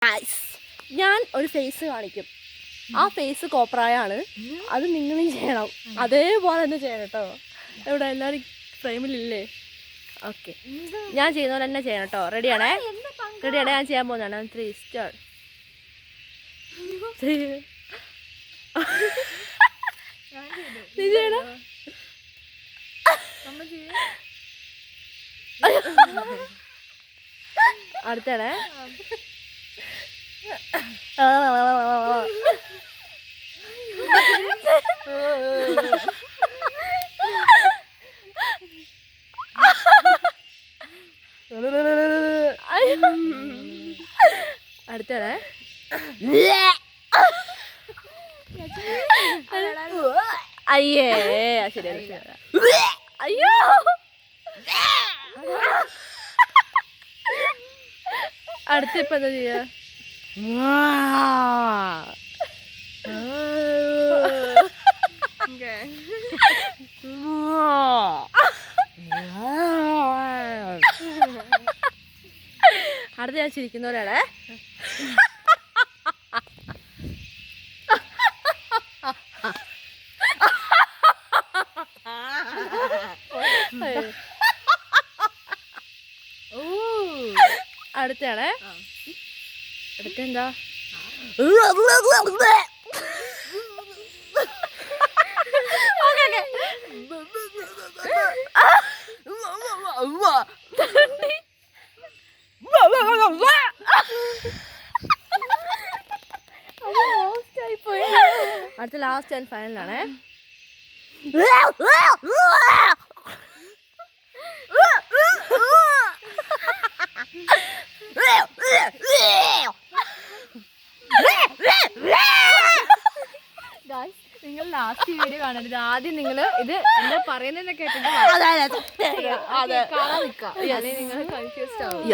ഞാൻ ഒരു ഫേസ് കാണിക്കും. ആ ഫേസ് കോപ്രായാണ്. അത് നിങ്ങളും ചെയ്യണം. അതേപോലെ തന്നെ ചെയ്യണം കേട്ടോ. ഇവിടെ എല്ലാവരും ഫ്രെയിമിലില്ലേ? ഓക്കെ, ഞാൻ ചെയ്യുന്ന പോലെ തന്നെ ചെയ്യണം കേട്ടോ. റെഡിയാണേ? റെഡിയാണേ? ഞാൻ ചെയ്യാൻ പോകുന്നതാണ്. 3 സ്റ്റാർ. അടുത്തേ അടുത്തേ അയ്യേ ശരി. അയ്യോ അടുത്ത ഇപ്പൊ എന്താ ചെയ്യാ? അടുത്ത ഞാൻ ചിരിക്കുന്നവരാണ്. അടുത്താണ്. അടുത്തെന്താ? അടുത്ത ലാസ്റ്റ് ആൻഡ് ഫൈനലാണ്. നിങ്ങൾ ലാസ്റ്റ് വീഡിയോ കാണരുത്. ആദ്യം നിങ്ങൾ ഇത് എന്താ പറയുന്നതെന്ന് കേട്ടിട്ട് കാണാൻ നിൽക്കുക. അല്ലെങ്കിൽ നിങ്ങൾ കൺഫ്യൂസ്ഡ് ആവും.